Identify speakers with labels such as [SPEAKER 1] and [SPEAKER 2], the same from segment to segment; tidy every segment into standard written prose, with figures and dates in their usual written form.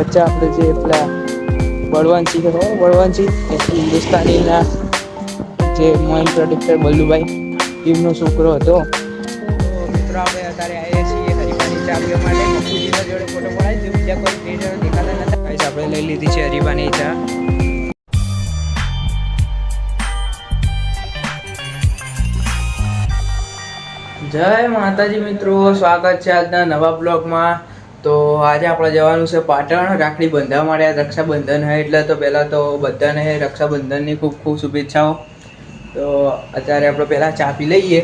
[SPEAKER 1] વચ્ચે આપણે જે પેલા બળવંતસિંહ હિન્દુસ્તાનીના જે મેઇન પ્રોડ્યુસર બલ્લુભાઈ ટીમનો છોકરો હતો. તો મિત્રો આપણે અત્યારે આવીએ છીએ હરિભાની ચાવીઓ માટે. મફુજીના જોડે ફોટો પડાવી દઉં, બીજા કોઈ ટ્રેનર દેખાતા નતા. આપણે લઈ લીધી છે હરિભાની ચા. જય માતાજી મિત્રો, સ્વાગત છે આજના નવા બ્લોગમાં. તો આજે આપણે જવાનું છે પાટણ, રાખડી બંધવા માટે. રક્ષાબંધન છે એટલે તો પહેલાં તો બધાને રક્ષાબંધનની ખૂબ ખૂબ શુભેચ્છાઓ. તો અત્યારે આપણે પહેલાં ચા પી લઈએ.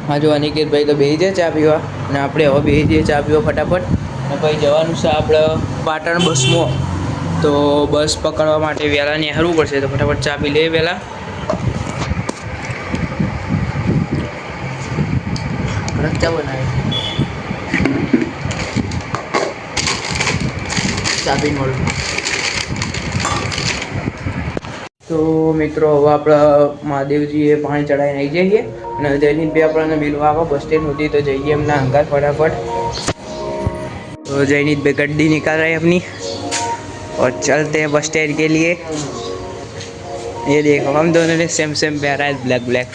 [SPEAKER 1] હા જો અનિકેતભાઈ તો બેસી જાય ચા પીવા, અને આપણે હવે બેસી જઈએ ચા પીવા ફટાફટ. અને પછી જવાનું છે આપણે પાટણ બસમાં. તો બસ પકડવા માટે વહેલા નીકળવું પડશે, તો ફટાફટ ચા પી લઈએ પહેલાં. ચા બનાવી ચા પી મળું. તો મિત્રો હવે આપણે મહાદેવજીએ પાણી ચડાવીને આવી જઈએ, અને જયનીતભાઈ આપણને મિલવા આવો બસ સ્ટેન્ડ સુધી. તો જઈએ એમના અંગાર ફટાફટ. તો जयनीत भाई गड्डी निकाल रहे हैं अपनी और चलते हैं बस स्टैंड के लिए. ये देखो हम दोनों ने सेम सेम पहना है, ब्लैक ब्लैक.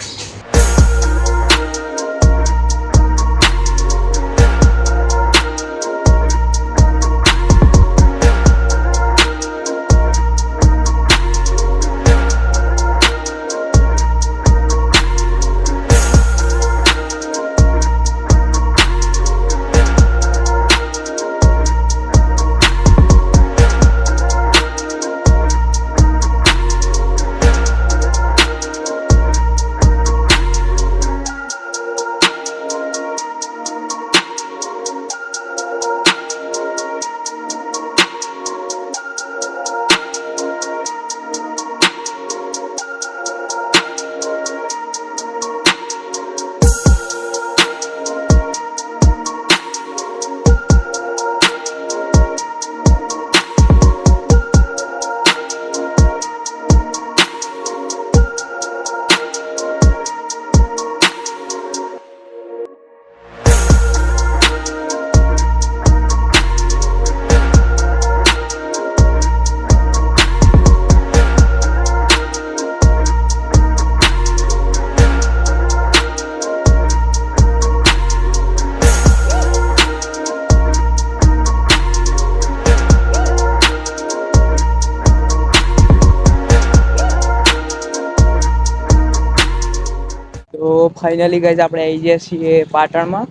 [SPEAKER 1] તો ફાઇનલી ગાઈઝ આપણે આવી ગયા છીએ પાટણમાં.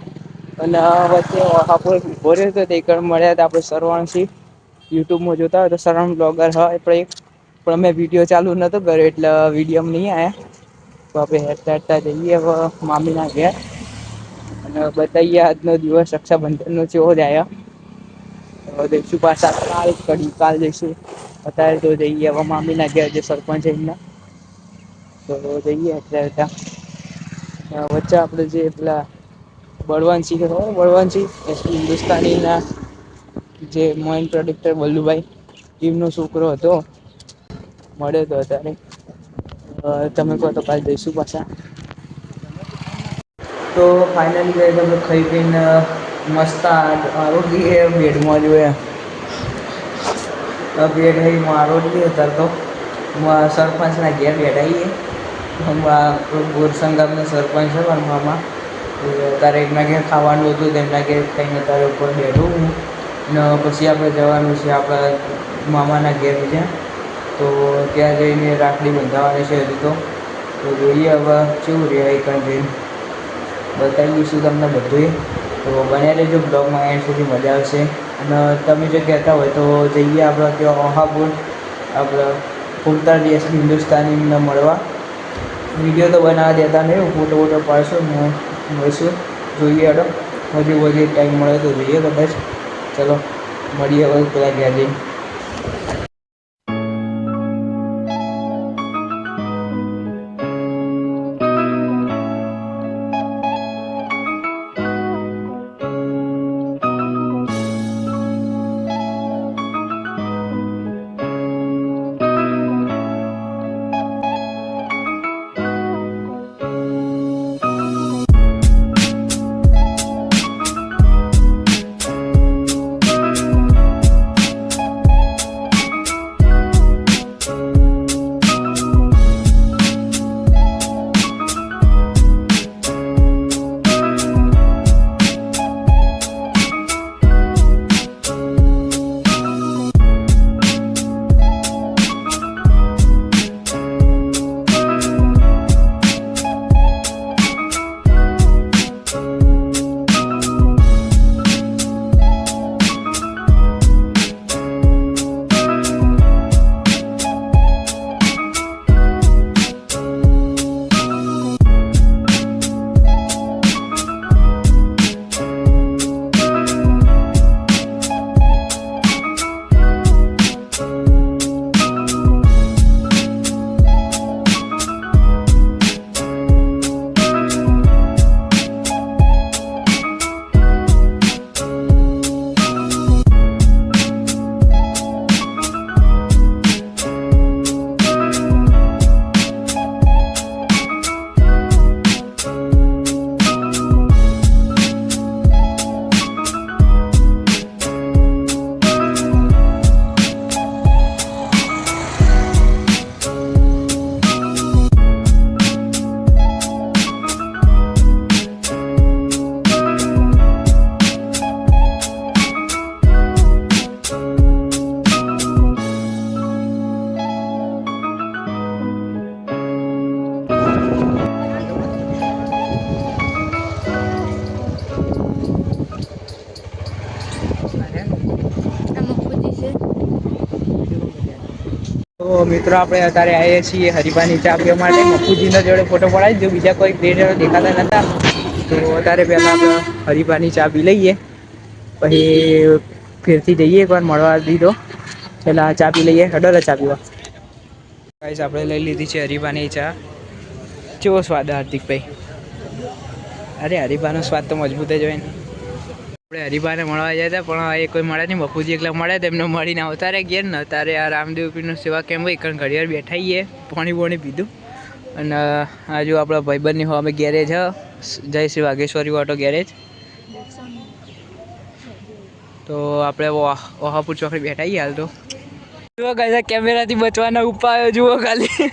[SPEAKER 1] અને વચ્ચે આપણે ઊભો રહ્યો હતો તે મળ્યા હતા આપણે સરવણસિંહ. યુટ્યુબમાં જોતા હોય તો સરવણ બ્લોગર હા આપણે પણ અમે વિડીયો ચાલુ નહોતો કર્યો એટલે વિડીયોમાં નહીં આવ્યા. તો આપણે હેરતા હેરતા જઈએ હવે મામીના ઘેર, અને બતાવીએ આજનો દિવસ રક્ષાબંધનનો કેવો જાય. જઈશું પાછા કાલ જઈશું. અત્યારે તો જઈએ હવે મામીના ઘેર, જે સરપંચ એમના. તો જઈએ અત્યારે. વચ્ચે આપણે જે પેલા બળવંતસિંહ હિન્દુસ્તાનીના જે મેઇન પ્રોડ્યુસર બલ્લુભાઈ ટીમનો છોકરો હતો, મળ્યો તો અત્યારે. તમે કહો તો કાલે જઈશું પાછા. તો ફાઇનલી ગઈ તમે ખાઈ પીને મસ્ત આરોગી બેડમાં જોયા. બેડ હઈ આરોગી અત્યારે તો સરપંચના ઘેર બેઠાઈએ. ગોરસંગ ગામના સરપંચ છે મારા મામા. તારે એમના ઘેર ખાવાનું હતું, તેમના ઘેર ખાઈને તારે ઉપર બેઠું હું. ને પછી આપણે જવાનું છે આપણા મામાના ઘેર છે. તો ત્યાં જઈને રાખડી બંધાવવાની છે હજુ તો. જોઈએ હવે કેવું રહે એ કંઈ જઈને બતાવી દઈશું તમને બધું. તો બન્યા રહેજો બ્લોગમાં, એન્ડ સુધી મજા આવશે. અને તમે જો કહેતા હોય તો જઈએ આપણે ત્યાં ઓહાપુર, આપણે ફૂલતા દિવસ હિન્દુસ્તાનીને મળવા. વિડીયો તો બનાવવા દેતા નહીં, ફોટો વોટો પાડશું ને મળીશું. જોઈએ હવે હજી ટાઈમ મળે તો જોઈએ કદાચ. ચલો મળીએ હવે પેલા ઘેર જઈને. મિત્રો આપણે અત્યારે આવીએ છીએ હરિભાની ચા પીવા માટે. મફુજીના જોડે ફોટો પડાવી દો, બીજા કોઈ ક્રિએટર દેખાતા નતા. તો અત્યારે પહેલાં આપણે હરિભાની ચા પી લઈએ, પછી ફેરથી જઈએ એકવાર મળવા દીધો. પહેલાં ચા પી લઈએ, હડો ચા પીવા. ગાઈસ આપણે લઈ લીધી છે હરિભાની ચા. કેવો સ્વાદ હાર્દિકભાઈ? અરે હરિભાનો સ્વાદ તો મજબૂત જ હોય ને. આપણે હરિભાને મળવા ગયા હતા પણ એ કોઈ મળે નહીં. બપુજી એકલા મળે તેમને મળીને આવતા રહે ઘેર ને. તારે આ રામદેવપીરનું સેવા કેમ હોય કારણ ઘડિયાળ બેઠા છીએ, પાણી બોણી પીધું. અને આજુ આપણા ભાઈબંધની હો અમે ગેરેજ હ, જય શ્રી વાઘેશ્વરી ઓટો ગેરેજ. તો આપણે ઓહાપુર ચોકડી બેઠા છીએ હાલ. તો જુઓ ગાઈસ, કેમેરાથી બચવાના ઉપાયો જુઓ ખાલી.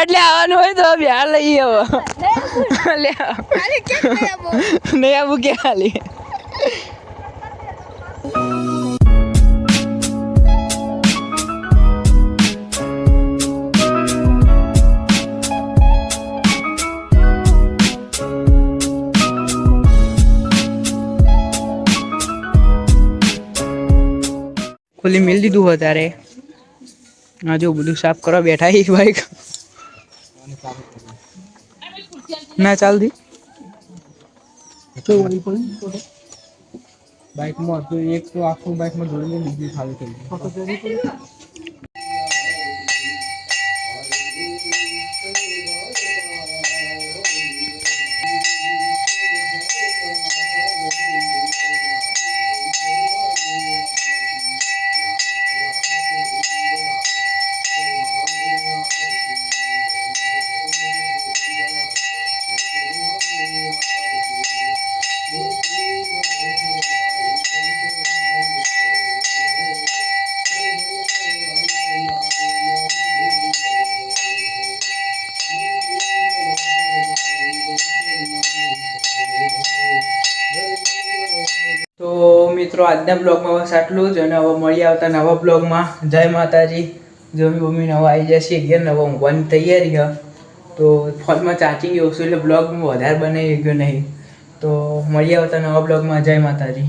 [SPEAKER 1] એટલે આવવાનું હોય તો બિહાર લઈએ હવે. નહીં આવું કે ખાલી. ખુલ્લી મિલ દીધું હોય ત્યારે આ જો બધું સાફ કરવા બેઠા એક બાઈક ના ચાલતી બાઈકમાં હતું એક તો આખું બાઈકમાં જોડીને બીજી ખાલી થઈ ગઈ. તો મિત્રો આજના બ્લોગમાં બસ આટલું જ, અને હવે મળી આવતા નવા બ્લોગમાં. જય માતાજી. જમી બમી નવા આવી જશે ઘેર, નવા ઊંઘવાની તૈયારી હ. તો ફોનમાં ચાર્જિંગ ઓછું એટલે બ્લોગ હું વધારે બનાવી ગયો નહીં. તો મળી આવતા નવા બ્લોગમાં. જય માતાજી.